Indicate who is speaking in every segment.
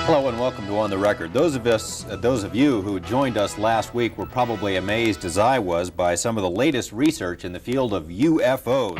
Speaker 1: Hello and welcome to On the Record. Those of you who joined us last week were probably amazed, as I was, by some of the latest research in the field of UFOs.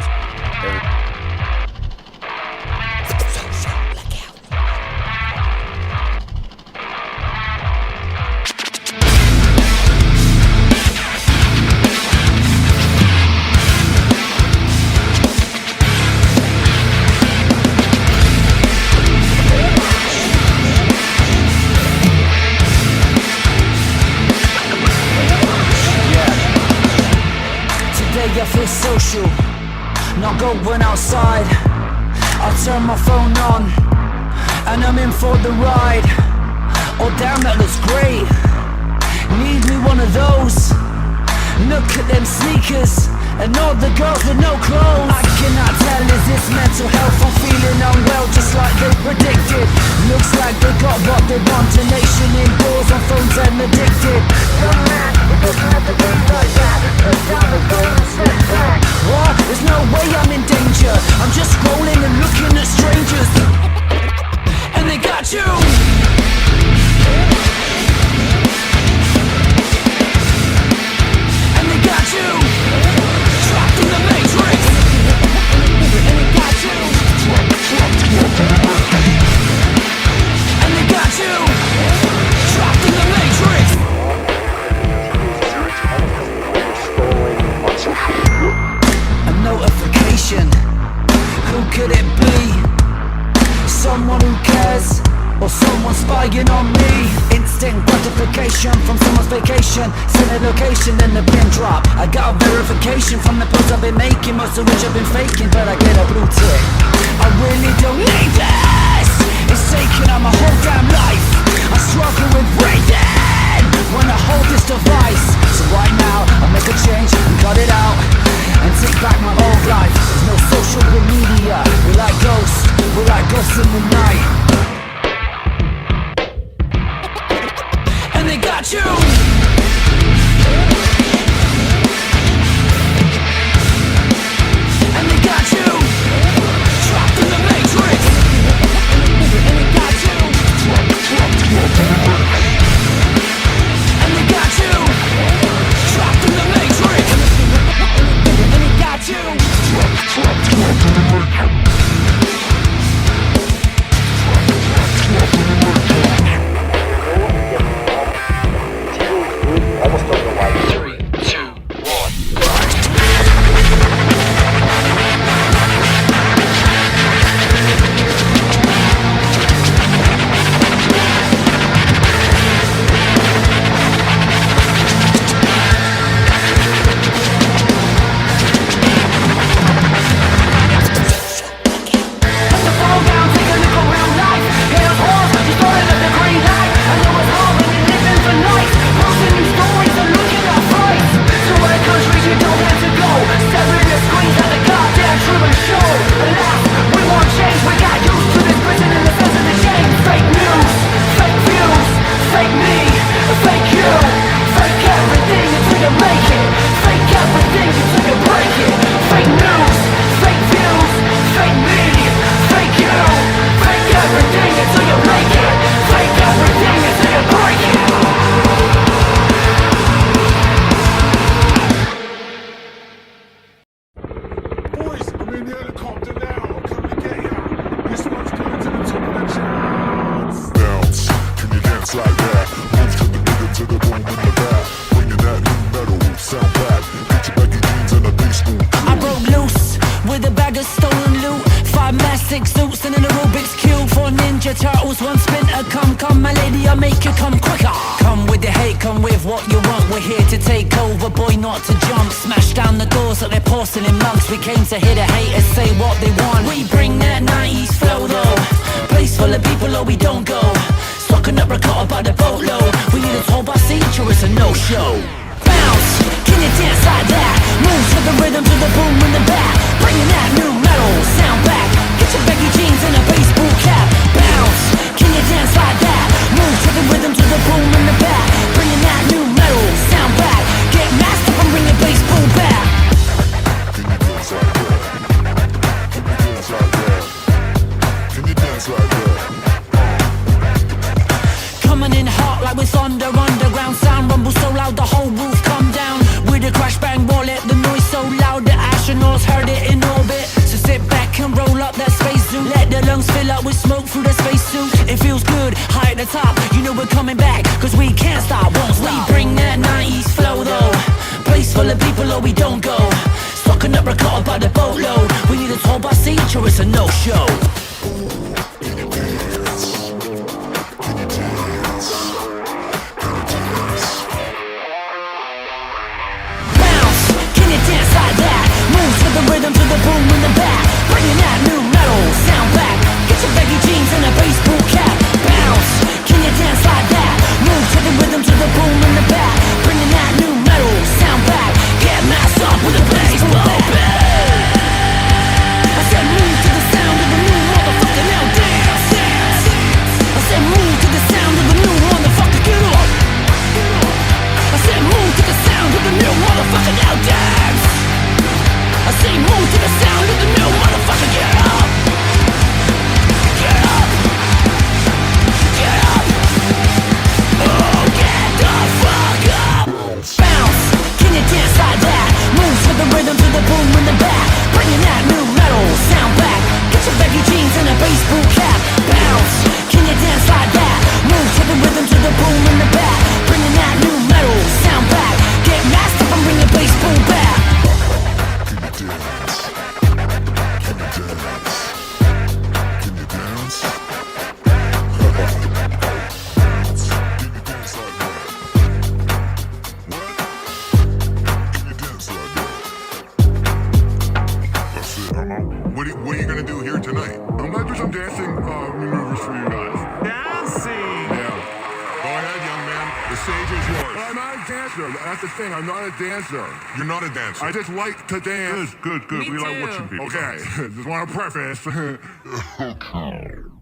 Speaker 2: I feel social, not going outside. I turn my phone on, and I'm in for the ride. Oh damn, that looks great. Need me one of those. Look at them sneakers, and all the girls with no clothes. I cannot tell, is this mental health? I'm feeling unwell, just like they predicted. Looks like they got what they want. A nation indoors on phones and addicted. Young man, it doesn't have to be like that. It's time to go and step back. What? There's no way I'm in danger. I'm just scrolling and looking at strangers, and they got you. Got you, trapped in the matrix. And they got you, and they got you, trapped in the matrix. A notification, who could it be? Someone who cares, or someone spying on me? Instant gratification from someone's vacation. Send a location, then the pin drop. I got a verification from the posts I've been making, most of which I've been faking, but I get a blue tick. I really don't need this. It's taking on my whole damn life. I struggle with breathing when I hold this device. So right now, I'll make a change and cut it out, and take back my old life. There's no social media. We're like ghosts in the night. And they got you. And they got you, trapped in the matrix. And they got you, and they got you, trapped in the matrix. And they got you, trapped in the matrix. rumble so loud the whole roof come down. With a crash bang wallet, the noise so loud the astronauts heard it in orbit. So sit back and roll up that spacesuit. Let the lungs fill up with smoke through the spacesuit. It feels good, high at the top. You know we're coming back, cause we can't stop, won't stop. We bring that 90s flow though. Place full of people or we don't go. Stocking up ricotta by the boatload. We need a tour bus seat or it's a no-show. The rhythm to the boom in the back, bringing that new metal sound back. Get your baggy jeans and a baseball cap. Bounce, can you dance like that? Move to the rhythm to the boom in the back, bringing that new metal sound back. Get masked up with a baseball bat. I said move to the sound of the new motherfucker, now dance, dance. I said move to the sound of the new motherfucker, get up. I said move to the sound of the new motherfucker, now dance. I say move to the sound of the new motherfucker, get up. Get up. Get up. Oh, get the fuck up. Bounce, can you dance like that? Move to the rhythm to the boom in the back, bringing that new metal sound back. Get your baggy jeans and a baseball cap. Bounce, can you dance like that? Move to the rhythm to the boom in the back, bringing that new metal sound back. Get masked up and bring a baseball bat.
Speaker 3: What are you gonna do here tonight? I'm gonna do some dancing maneuvers for you guys.
Speaker 4: Dancing!
Speaker 3: Yeah. Go ahead, young man. The stage is yours. I'm not a dancer. That's the thing. I'm not a dancer.
Speaker 4: You're not a dancer.
Speaker 3: I just like to dance.
Speaker 4: Good.
Speaker 5: Me
Speaker 4: We like
Speaker 5: too.
Speaker 4: watching people.
Speaker 3: Okay. Just want to preface.
Speaker 6: Alright.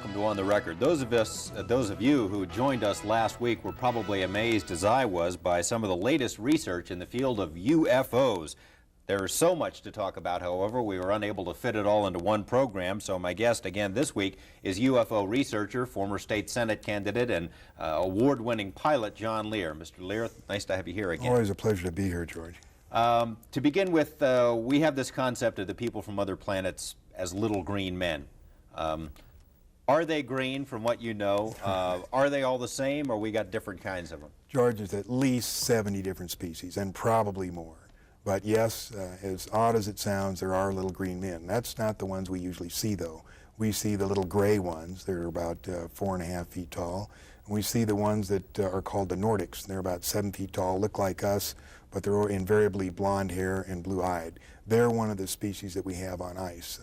Speaker 1: welcome to On the Record. Those of you who joined us last week were probably amazed, as I was, by some of the latest research in the field of UFOs. There's so much to talk about, however, we were unable to fit it all into one program, so my guest again this week is UFO researcher, former state Senate candidate, and award-winning pilot John Lear. Mr. Lear, nice to have you here again.
Speaker 5: Always a pleasure to be here, George.
Speaker 1: To begin with, we have this concept of the people from other planets as little green men. Are they green from what you know? Are they all the same, or we got different kinds of them?
Speaker 5: George, there's at least 70 different species, and probably more. But yes, as odd as it sounds, there are little green men. That's not the ones we usually see, though. We see the little gray ones. They're about 4.5 feet tall. And we see the ones that are called the Nordics. They're about 7 feet tall, look like us, but they're invariably blonde hair and blue-eyed. They're one of the species that we have on ice.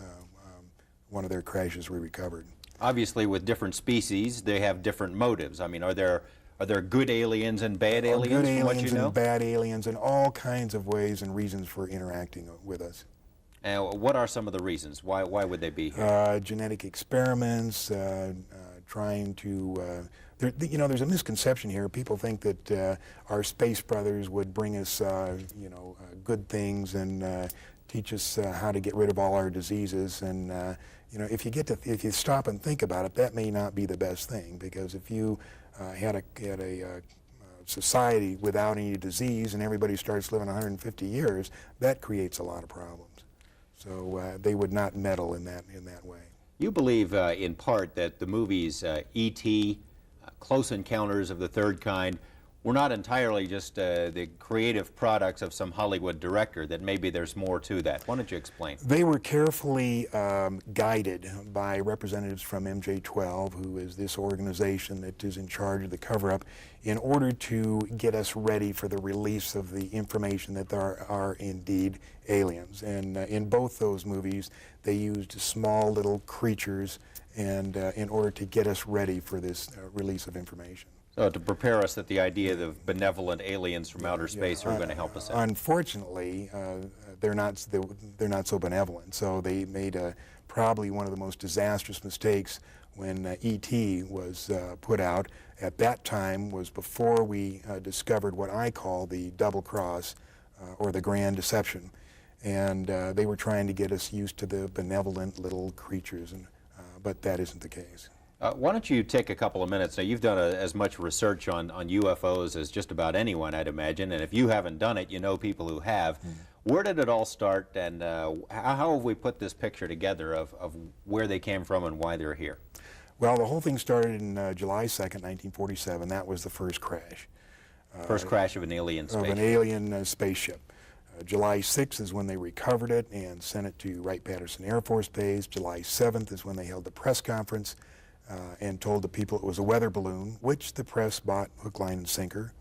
Speaker 5: One of their crashes we recovered.
Speaker 1: Obviously, with different species, they have different motives. I mean, are there good aliens and bad aliens?
Speaker 5: Good
Speaker 1: from what
Speaker 5: aliens
Speaker 1: you know?
Speaker 5: and bad aliens, and all kinds of ways and reasons for interacting with us.
Speaker 1: And what are some of the reasons? Why would they be here?
Speaker 5: Genetic experiments, trying to. There's a misconception here. People think that our space brothers would bring us, good things and teach us how to get rid of all our diseases. And if you stop and think about it, that may not be the best thing, because if you had a society without any disease and everybody starts living 150 years, that creates a lot of problems. So they would not meddle in that way.
Speaker 1: You believe, in part, that the movies E.T., Close Encounters of the Third Kind, were not entirely just the creative products of some Hollywood director, that maybe there's more to that. Why don't you explain?
Speaker 5: They were carefully guided by representatives from MJ-12, who is this organization that is in charge of the cover-up, in order to get us ready for the release of the information that there are indeed aliens. And in both those movies, they used small little creatures and in order to get us ready for this release of information.
Speaker 1: So to prepare us that the idea of benevolent aliens from outer space are going to help us out.
Speaker 5: Unfortunately, they're not so benevolent. So they made probably one of the most disastrous mistakes when E.T. was put out. At that time was before we discovered what I call the double cross or the grand deception. And they were trying to get us used to the benevolent little creatures, but that isn't the case.
Speaker 1: Why don't you take a couple of minutes? Now, you've done as much research on UFOs as just about anyone, I'd imagine, and if you haven't done it, you know people who have. Where did it all start, and how have we put this picture together of where they came from and why they're here?
Speaker 5: Well, the whole thing started in July 2nd, 1947. That was the first crash.
Speaker 1: First crash of an alien spaceship.
Speaker 5: Of an alien spaceship. July 6th is when they recovered it and sent it to Wright-Patterson Air Force Base. July 7th is when they held the press conference and told the people it was a weather balloon, which the press bought hook, line, and sinker.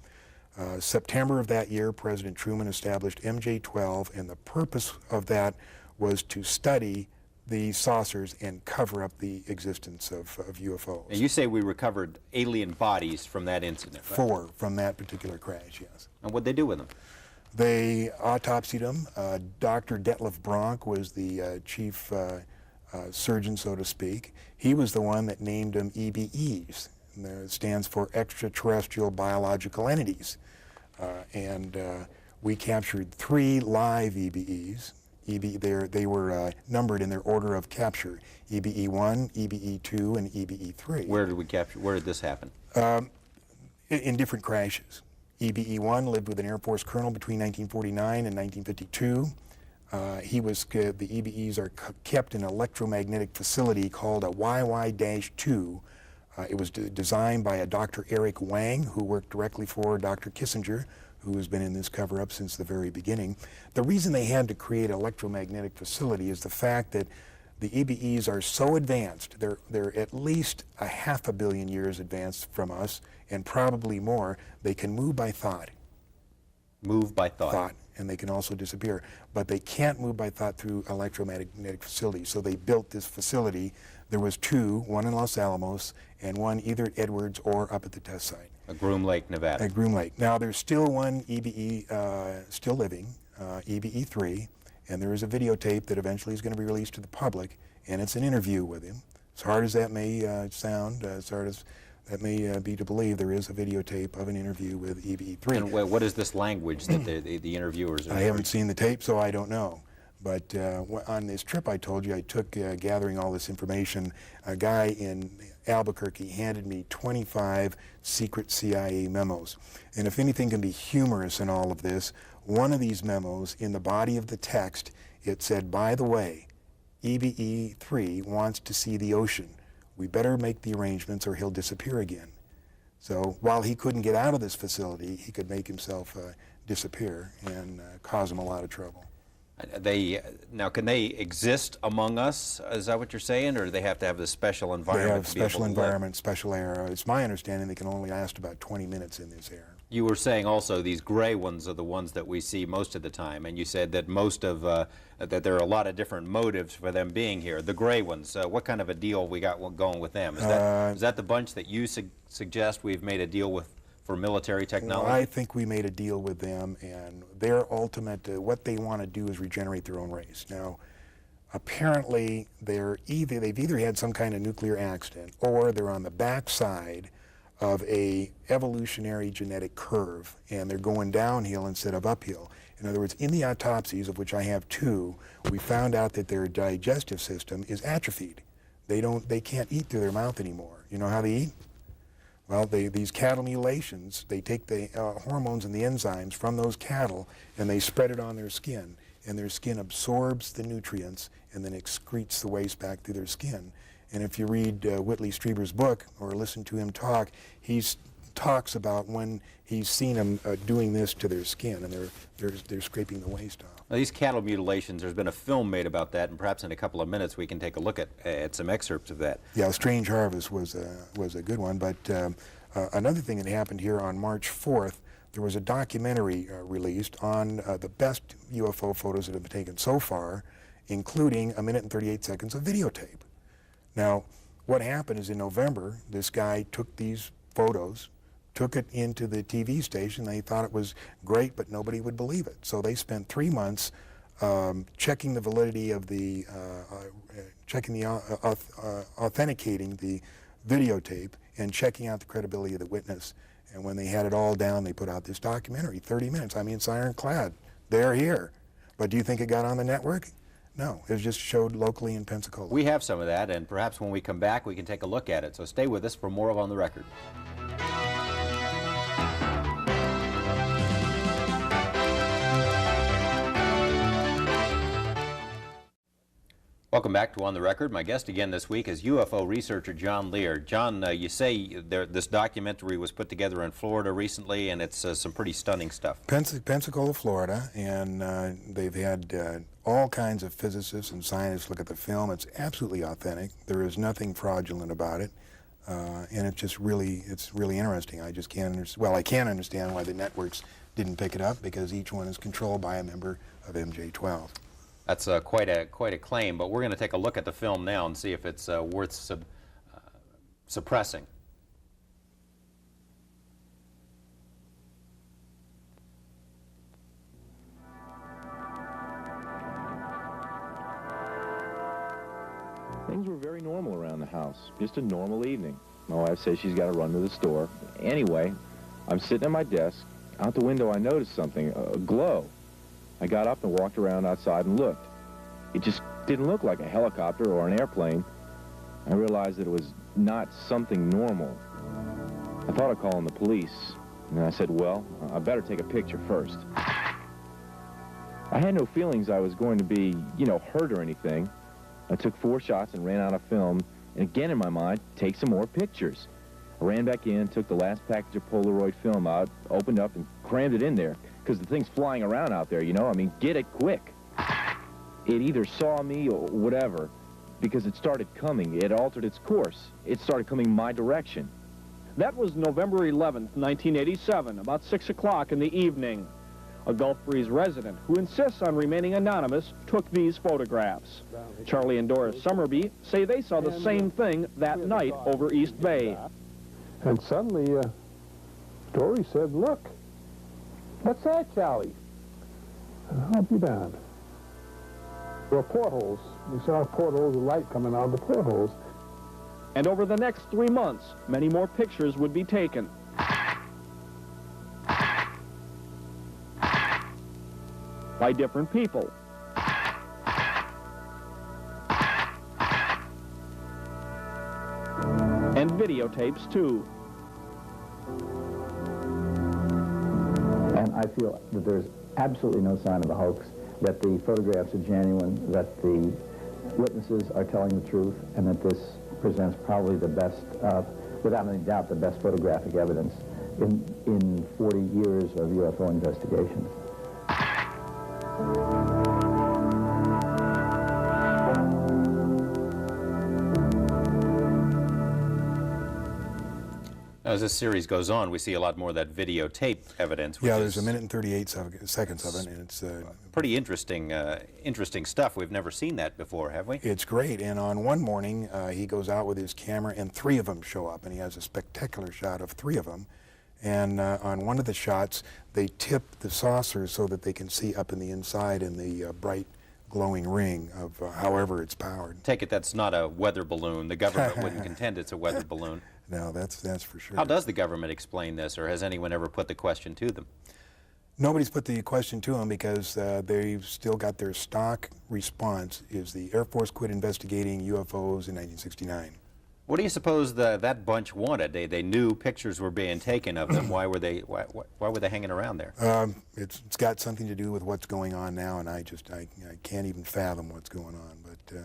Speaker 5: September of that year, President Truman established MJ-12, and the purpose of that was to study the saucers and cover up the existence of UFOs.
Speaker 1: And you say we recovered alien bodies from that incident, right?
Speaker 5: 4 from that particular crash, yes.
Speaker 1: And what'd they do with them?
Speaker 5: They autopsied them. Dr. Detlef Bronk was the chief surgeon, so to speak. He was the one that named them EBEs. It stands for extraterrestrial biological entities. And we captured 3 live EBEs. They were numbered in their order of capture: EBE-1, EBE-2, and EBE-3.
Speaker 1: Where did we capture? Where did this happen?
Speaker 5: In different crashes. EBE-1 lived with an Air Force colonel between 1949 and 1952. The EBEs are kept in an electromagnetic facility called a YY-2. It was designed by a Dr. Eric Wang, who worked directly for Dr. Kissinger, who has been in this cover-up since the very beginning. The reason they had to create an electromagnetic facility is the fact that the EBEs are so advanced, they're at least 500 million years advanced from us, and probably more. They can move by thought.
Speaker 1: Move by thought.
Speaker 5: And they can also disappear. But they can't move by thought through electromagnetic facilities. So they built this facility. There was 2, one in Los Alamos and one either at Edwards or up at the test site.
Speaker 1: At Groom Lake, Nevada.
Speaker 5: At Groom Lake. Now there's still one EBE still living, EBE-3, and there is a videotape that eventually is going to be released to the public, and it's an interview with him. As hard as that may sound, as hard as that may be to believe, there is a videotape of an interview with EBE-3.
Speaker 1: And what is this language that the interviewers are?
Speaker 5: I haven't seen the tape, so I don't know. But on this trip I told you I took gathering all this information, a guy in Albuquerque handed me 25 secret CIA memos. And if anything can be humorous in all of this, one of these memos, in the body of the text, it said, by the way, EBE-3 wants to see the ocean. We better make the arrangements or he'll disappear again. So while he couldn't get out of this facility, he could make himself disappear and cause him a lot of trouble.
Speaker 1: Now, can they exist among us? Is that what you're saying, or do they have to have this special environment?
Speaker 5: They have
Speaker 1: to be able
Speaker 5: special
Speaker 1: to live?
Speaker 5: environment, special air. It's my understanding they can only last about 20 minutes in this air.
Speaker 1: You were saying also these gray ones are the ones that we see most of the time, and you said that most of that there are a lot of different motives for them being here. The gray ones, what kind of a deal we got going with them? Is that the bunch that you suggest we've made a deal with for military technology?
Speaker 5: Well, I think we made a deal with them, and their ultimate, what they want to do is regenerate their own race. Now, apparently, they've either had some kind of nuclear accident, or they're on the backside of a evolutionary genetic curve, and they're going downhill instead of uphill. In other words, in the autopsies, of which I have 2, we found out that their digestive system is atrophied. They can't eat through their mouth anymore. You know how they eat? Well, these cattle mutilations, they take the hormones and the enzymes from those cattle and they spread it on their skin, and their skin absorbs the nutrients and then excretes the waste back through their skin. And if you read Whitley Strieber's book or listen to him talk, he talks about when he's seen them doing this to their skin, and they're scraping the waste off.
Speaker 1: Now, these cattle mutilations, there's been a film made about that, and perhaps in a couple of minutes we can take a look at some excerpts of that.
Speaker 5: Yeah, Strange Harvest was a good one, but another thing that happened here on March 4th, there was a documentary released on the best UFO photos that have been taken so far, including 1 minute and 38 seconds of videotape. Now, what happened is in November, this guy took these photos, took it into the TV station. They thought it was great, but nobody would believe it. So they spent 3 months checking the validity of the, authenticating the videotape and checking out the credibility of the witness. And when they had it all down, they put out this documentary, 30 minutes. I mean, it's ironclad. They're here. But do you think it got on the network? No, it was just showed locally in Pensacola.
Speaker 1: We have some of that, and perhaps when we come back we can take a look at it. So stay with us for more of On the Record. Welcome back to On the Record. My guest again this week is UFO researcher John Lear. John, you say this documentary was put together in Florida recently, and it's some pretty stunning stuff.
Speaker 5: Pensacola, Florida, and they've had all kinds of physicists and scientists look at the film. It's absolutely authentic. There is nothing fraudulent about it, and it's really interesting. I just can't understand. Well, I can understand why the networks didn't pick it up, because each one is controlled by a member of MJ-12.
Speaker 1: That's quite a claim, but we're going to take a look at the film now and see if it's worth suppressing.
Speaker 6: Things were very normal around the house. Just a normal evening. My wife says she's got to run to the store. Anyway, I'm sitting at my desk. Out the window, I noticed something, a glow. I got up and walked around outside and looked. It just didn't look like a helicopter or an airplane. I realized that it was not something normal. I thought of calling the police, and I said, well, I better take a picture first. I had no feelings I was going to be, hurt or anything. I took 4 shots and ran out of film, and again in my mind, take some more pictures. I ran back in, took the last package of Polaroid film out, opened up and crammed it in there, because the thing's flying around out there, I mean, get it quick. It either saw me or whatever, because it started coming. It altered its course. It started coming my direction.
Speaker 7: That was November 11th, 1987, about 6 o'clock in the evening. A Gulf Breeze resident who insists on remaining anonymous took these photographs. Charlie and Doris Summerby say they saw the same thing that night over East Bay.
Speaker 8: And suddenly, Dory said, look, what's that, Charlie? I'll be damned. There were portholes. We saw portholes of light coming out of the portholes.
Speaker 7: And over the next 3 months, many more pictures would be taken. By different people. And videotapes, too.
Speaker 9: And I feel that there's absolutely no sign of a hoax, that the photographs are genuine, that the witnesses are telling the truth, and that this presents probably the best, without any doubt, the best photographic evidence in 40 years of UFO investigations.
Speaker 1: As this series goes on, we see a lot more of that videotape evidence.
Speaker 5: Yeah, there's a minute and 38 seconds of it, and it's
Speaker 1: pretty interesting, interesting stuff. We've never seen that before, have we?
Speaker 5: It's great. And on one morning, he goes out with his camera, and 3 of them show up, and he has a spectacular shot of 3 of them. And on one of the shots, they tip the saucer so that they can see up in the inside in the bright glowing ring of however it's powered.
Speaker 1: Take it that's not a weather balloon. The government wouldn't contend it's a weather balloon.
Speaker 5: No, that's for sure.
Speaker 1: How does the government explain this, or has anyone ever put the question to them?
Speaker 5: Nobody's put the question to them because they've still got their stock response is the Air Force quit investigating UFOs in 1969.
Speaker 1: What do you suppose that bunch wanted? They knew pictures were being taken of them. Why were they hanging around there?
Speaker 5: It's got something to do with what's going on now, and I can't even fathom what's going on. But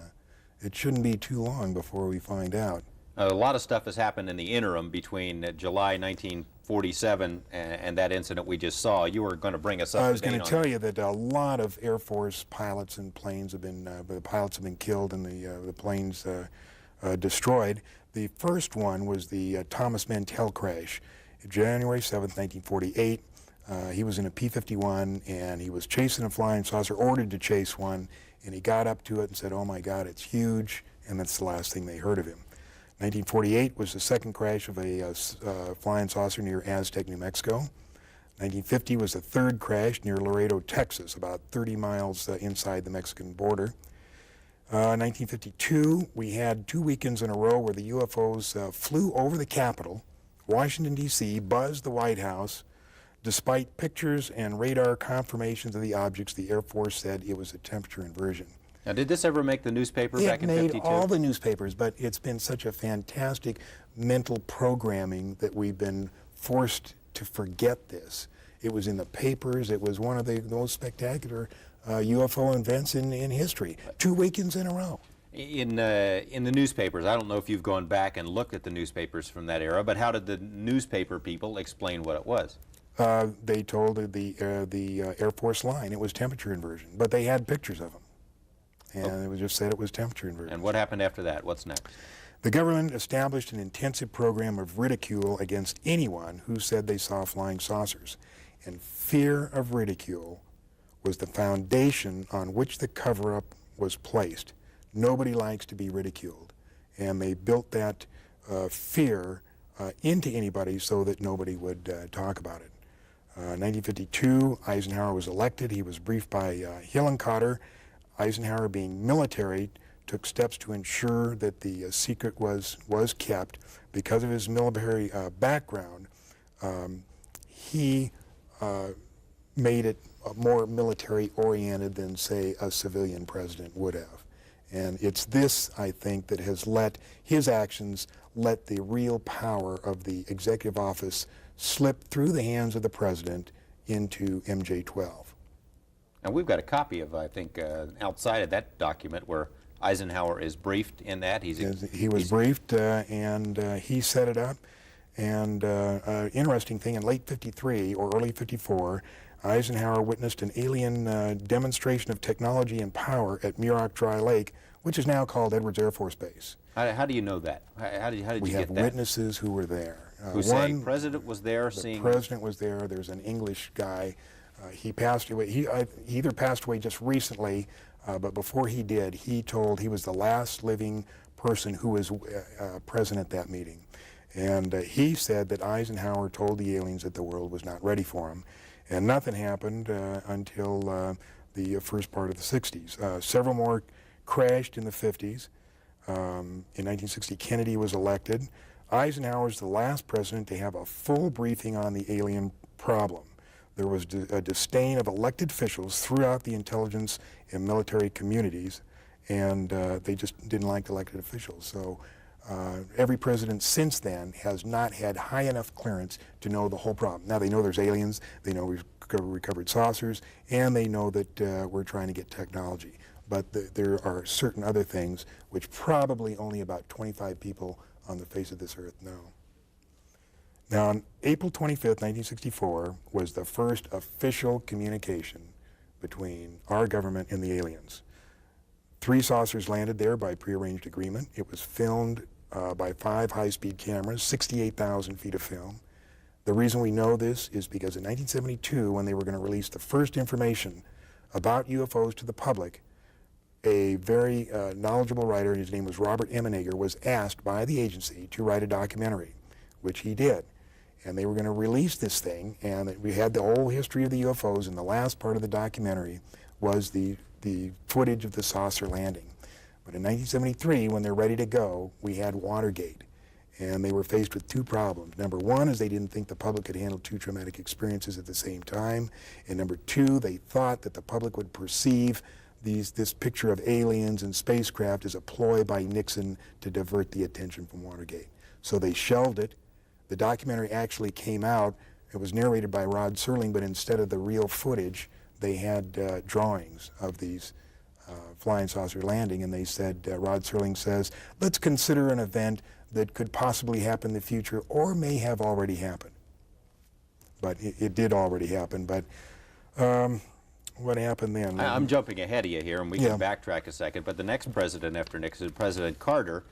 Speaker 5: it shouldn't be too long before we find out.
Speaker 1: A lot of stuff has happened in the interim between July 1947 and that incident we just saw. You were going to bring us up to date on.
Speaker 5: I was going to tell you that a lot of Air Force pilots and planes have been, the pilots have been killed and the planes destroyed. The first one was the Thomas Mantell crash, January 7th, 1948. He was in a P-51 and he was chasing a flying saucer, ordered to chase one, and he got up to it and said, "Oh my God, it's huge," and that's the last thing they heard of him. 1948 was the second crash of a flying saucer near Aztec, New Mexico. 1950 was the third crash near Laredo, Texas, about 30 miles inside the Mexican border. 1952, we had 2 weekends in a row where the UFOs flew over the Capitol, Washington, D.C., buzzed the White House. Despite pictures and radar confirmations of the objects, the Air Force said it was a temperature inversion.
Speaker 1: Now, did this ever make the newspaper back in 52?
Speaker 5: It made all the newspapers, but it's been such a fantastic mental programming that we've been forced to forget this. It was in the papers. It was one of the most spectacular UFO events in history. 2 weekends in a row.
Speaker 1: In the newspapers, I don't know if you've gone back and looked at the newspapers from that era, but how did the newspaper people explain what it was?
Speaker 5: They told the Air Force line it was temperature inversion, but they had pictures of them. And it was just said it was temperature inversion.
Speaker 1: And what happened after that? What's next?
Speaker 5: The government established an intensive program of ridicule against anyone who said they saw flying saucers. And fear of ridicule was the foundation on which the cover-up was placed. Nobody likes to be ridiculed. And they built that fear into anybody so that nobody would talk about it. 1952, Eisenhower was elected. He was briefed by Hillenkotter. Eisenhower, being military, took steps to ensure that the secret was kept. Because of his military background, he made it more military-oriented than, say, a civilian president would have. And it's this, I think, that has let his actions let the real power of the executive office slip through the hands of the president into MJ-12.
Speaker 1: And we've got a copy of, I think, outside of that document where Eisenhower is briefed in that.
Speaker 5: He was briefed, and he set it up. And interesting thing, in late 53 or early 54, Eisenhower witnessed an alien demonstration of technology and power at Muroc Dry Lake, which is now called Edwards Air Force Base.
Speaker 1: How do you know that? How did you get that?
Speaker 5: We have witnesses who were there.
Speaker 1: Who say the president was there seeing?
Speaker 5: The president was there. There's an English guy. He passed away. He either passed away just recently, but before he did, he was the last living person who was present at that meeting. And he said that Eisenhower told the aliens that the world was not ready for him. And nothing happened until the first part of the 60s. Several more crashed in the 50s. In 1960, Kennedy was elected. Eisenhower is the last president to have a full briefing on the alien problem. There was a disdain of elected officials throughout the intelligence and military communities, and they just didn't like elected officials. So every president since then has not had high enough clearance to know the whole problem. Now they know there's aliens, they know we've recovered saucers, and they know that we're trying to get technology. But there are certain other things which probably only about 25 people on the face of this earth know. Now, on April 25th, 1964, was the first official communication between our government and the aliens. 3 saucers landed there by prearranged agreement. It was filmed by 5 high-speed cameras, 68,000 feet of film. The reason we know this is because in 1972, when they were going to release the first information about UFOs to the public, a very knowledgeable writer, his name was Robert Emenager, was asked by the agency to write a documentary, which he did. And they were going to release this thing, and we had the whole history of the UFOs, and the last part of the documentary was the footage of the saucer landing. But in 1973, when they're ready to go, we had Watergate, and they were faced with 2 problems. Number 1 is they didn't think the public could handle 2 traumatic experiences at the same time, and number 2, they thought that the public would perceive this picture of aliens and spacecraft as a ploy by Nixon to divert the attention from Watergate. So they shelved it. The documentary actually came out. It was narrated by Rod Serling, but instead of the real footage, they had drawings of these flying saucer landing, and they said, Rod Serling says, let's consider an event that could possibly happen in the future or may have already happened. But it did already happen, but what happened then?
Speaker 1: I'm jumping ahead of you here, and we can backtrack a second, but the next president after Nixon, President Carter,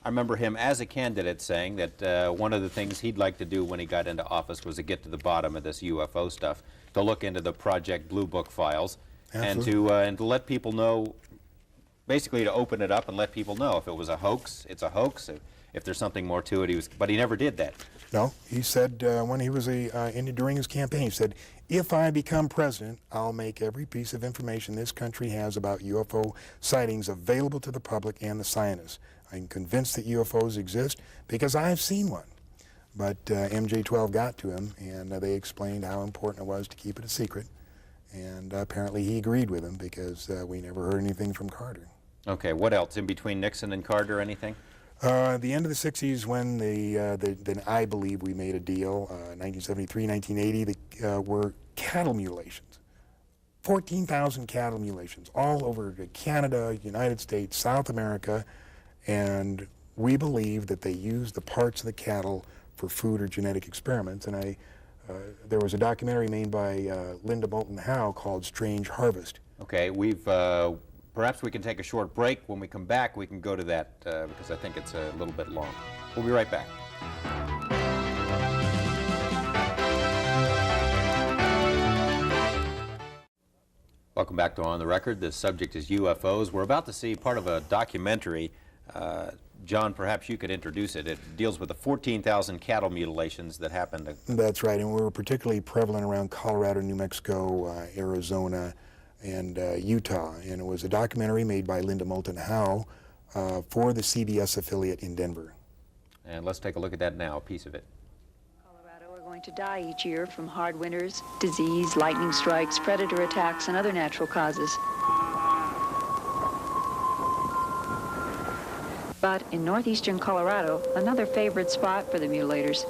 Speaker 1: I remember him as a candidate saying that one of the things he'd like to do when he got into office was to get to the bottom of this UFO stuff, to look into the Project Blue Book files, and to let people know, basically to open it up and let people know if it was a hoax, it's a hoax. If there's something more to it, but he never did that.
Speaker 5: No, he said when he was during his campaign, he said, if I become president, I'll make every piece of information this country has about UFO sightings available to the public and the scientists. I'm convinced that UFOs exist because I've seen one. But MJ-12 got to him, and they explained how important it was to keep it a secret. And apparently he agreed with him because we never heard anything from Carter. Okay, what else? In between Nixon and Carter, anything? The end of the 60s when then I believe we made a deal, 1973, 1980, were cattle mutilations. 14,000 cattle mutilations all over Canada, United States, South America, and we believe that they used the parts of the cattle for food or genetic experiments. And there was a documentary made by Linda Moulton Howe called Strange Harvest. Okay, we've perhaps we can take a short break. When we come back, we can go to that because I think it's a little bit long. We'll be right back. Welcome back to On the Record. The subject is UFOs. We're about to see part of a documentary. John, perhaps you could introduce it. It deals with the 14,000 cattle mutilations that happened. That's right, and we were particularly prevalent around Colorado, New Mexico, Arizona, and Utah. And it was a documentary made by Linda Moulton Howe for the CBS affiliate in Denver. And let's take a look at that now, a piece of it.
Speaker 10: Colorado are going to die each year from hard winters, disease, lightning strikes, predator attacks, and other natural causes. But in northeastern Colorado, another favorite spot for the mutilators,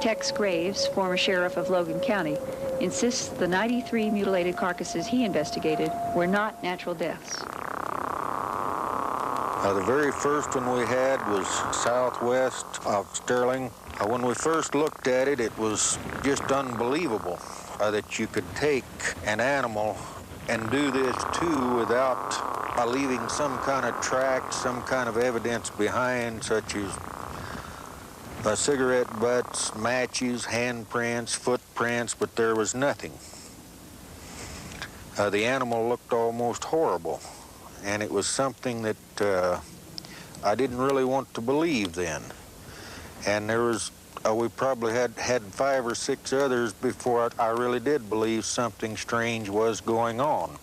Speaker 10: Tex Graves, former sheriff of Logan County, insists the 93 mutilated carcasses he investigated were not natural deaths.
Speaker 11: The very first one we had was southwest of Sterling. When we first looked at it, it was just unbelievable that you could take an animal and do this too without leaving some kind of track, some kind of evidence behind, such as cigarette butts, matches, handprints, footprints, but there was nothing. The animal looked almost horrible, and it was something that I didn't really want to believe then. And there was, we probably had 5 or 6 others before I really did believe something strange was going on.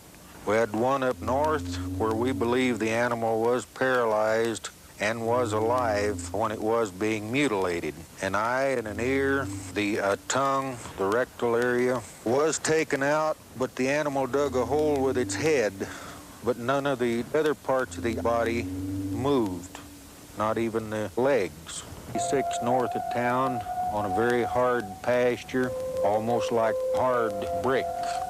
Speaker 11: We had one up north where we believed the animal was paralyzed and was alive when it was being mutilated. An eye and an ear, the tongue, the rectal area was taken out, but the animal dug a hole with its head, but none of the other parts of the body moved, not even the legs. 6 north of town on a very hard pasture, almost like hard brick.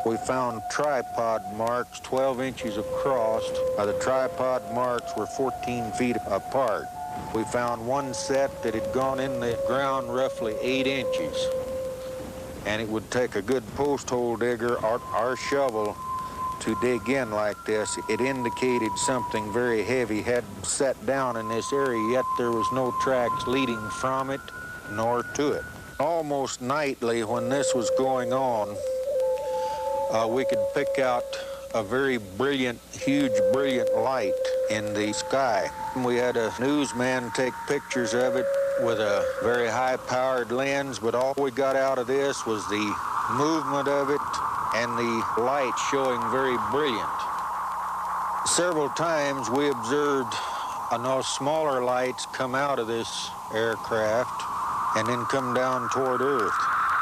Speaker 11: We found tripod marks 12 inches across. The tripod marks were 14 feet apart. We found one set that had gone in the ground roughly 8 inches. And it would take a good post hole digger or our shovel to dig in like this. It indicated something very heavy had sat down in this area, yet there was no tracks leading from it nor to it. Almost nightly when this was going on, we could pick out a very brilliant, huge, brilliant light in the sky. We had a newsman take pictures of it with a very high-powered lens, but all we got out of this was the movement of it and the light showing very brilliant. Several times we observed those smaller lights come out of this aircraft and then come down toward Earth.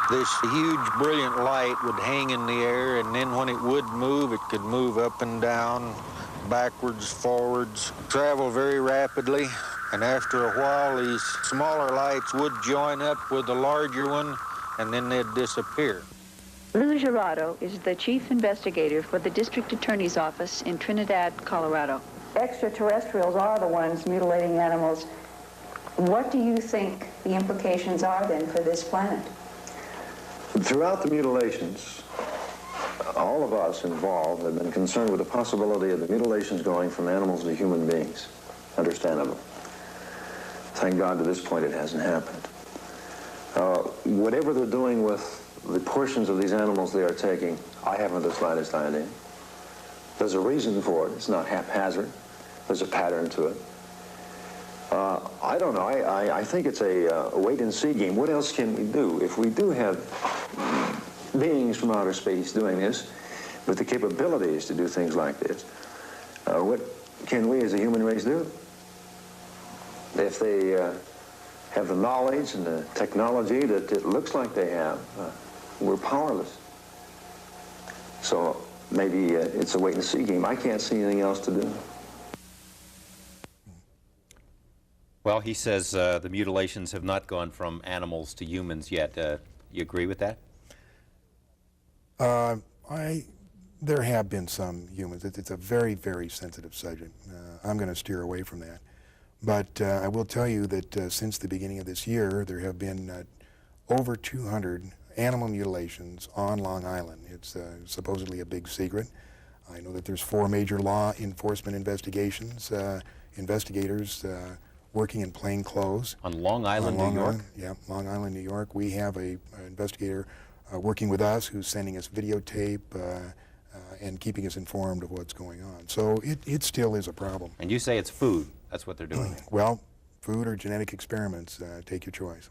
Speaker 11: This huge, brilliant light would hang in the air, and then when it would move, it could move up and down, backwards, forwards, travel very rapidly, and after a while, these smaller lights would join up with the larger one, and then they'd disappear.
Speaker 10: Lou Gerardo is the chief investigator for the district attorney's office in Trinidad, Colorado. Extraterrestrials are the ones mutilating animals. What do you think the implications are then for this planet?
Speaker 12: Throughout the mutilations, all of us involved have been concerned with the possibility of the mutilations going from animals to human beings. Understandable. Thank God to this point it hasn't happened. Whatever they're doing with the portions of these animals they are taking, I haven't the slightest idea. There's a reason for it. It's not haphazard. There's a pattern to it. I don't know. I think it's a wait-and-see game. What else can we do? If we do have beings from outer space doing this with the capabilities to do things like this, what can we as a human race do? If they have the knowledge and the technology that it looks like they have, we're powerless. So maybe it's a wait-and-see game. I can't see anything else to do.
Speaker 1: Well, he says the mutilations have not gone from animals to humans yet. You agree with that?
Speaker 5: There have been some humans. It's a very, very sensitive subject. I'm going to steer away from that. But I will tell you that since the beginning of this year, there have been over 200 animal mutilations on Long Island. It's supposedly a big secret. I know that there's 4 major law enforcement investigators working in plain clothes.
Speaker 1: On Long Island, New York?
Speaker 5: Yeah, Long Island, New York. We have an investigator working with us who's sending us videotape and keeping us informed of what's going on. So it still is a problem.
Speaker 1: And you say it's food. That's what they're doing.
Speaker 5: Well, food or genetic experiments, take your choice.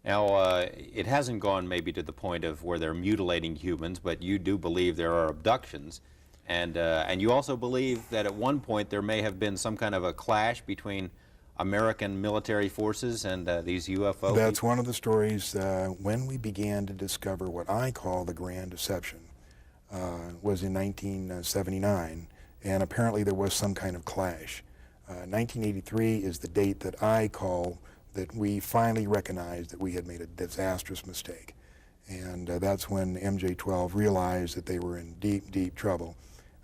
Speaker 1: Now, it hasn't gone maybe to the point of where they're mutilating humans, but you do believe there are abductions. And you also believe that at one point there may have been some kind of a clash between American military forces and these UFO
Speaker 5: That's one of the stories when we began to discover what I call the Grand Deception. Was in 1979, and apparently there was some kind of clash. 1983 is the date that I call that we finally recognized that we had made a disastrous mistake. And that's when MJ-12 realized that they were in deep, deep trouble.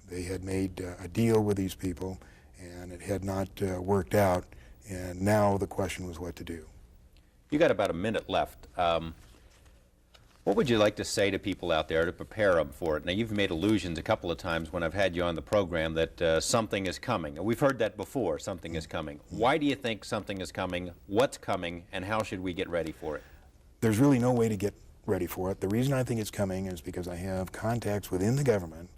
Speaker 5: They had made a deal with these people, and it had not worked out, and now the question was what to do.
Speaker 1: You got about a minute left. What would you like to say to people out there to prepare them for it? Now, you've made allusions a couple of times when I've had you on the program that something is coming. We've heard that before, something is coming. Why do you think something is coming? What's coming? And how should we get ready for it?
Speaker 5: There's really no way to get ready for it. The reason I think it's coming is because I have contacts within the government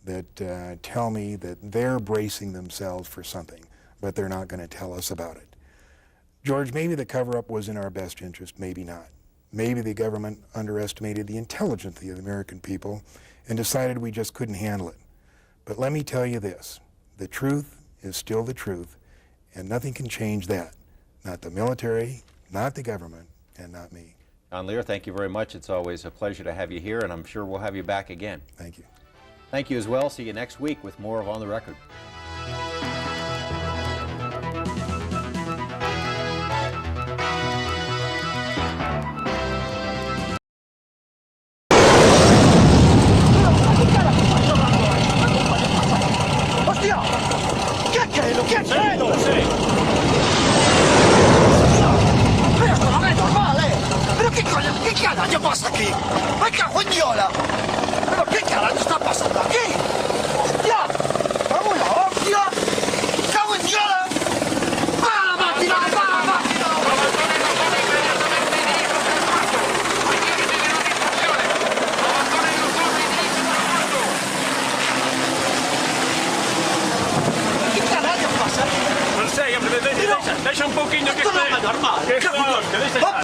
Speaker 5: that tell me that they're bracing themselves for something, but they're not going to tell us about it. George, maybe the cover-up was in our best interest, maybe not. Maybe the government underestimated the intelligence of the American people and decided we just couldn't handle it. But let me tell you this, the truth is still the truth, And nothing can change that. Not the military, not the government, and not me.
Speaker 1: John Lear, thank you very much. It's always a pleasure to have you here, and I'm sure we'll have you back again.
Speaker 5: Thank you.
Speaker 1: Thank you as well. See you next week with more of On the Record.
Speaker 13: ¡Hostia! ¿Qué es? No lo sé. Pero esto no es normal, ¿eh? ¿Pero qué coño? ¿Qué carajo pasa aquí? ¡Me cago en Diola! ¿Pero qué carajo está pasando aquí? ¡Hostia! ¡Vamos la hostia! ¡Cago en Diola! ¡Para la máquina! ¡Para la máquina! ¿Qué carajo pasa?
Speaker 4: Non sei, deixa un pochino che
Speaker 13: Esto no es normal.
Speaker 4: Che
Speaker 13: ¿Qué coño?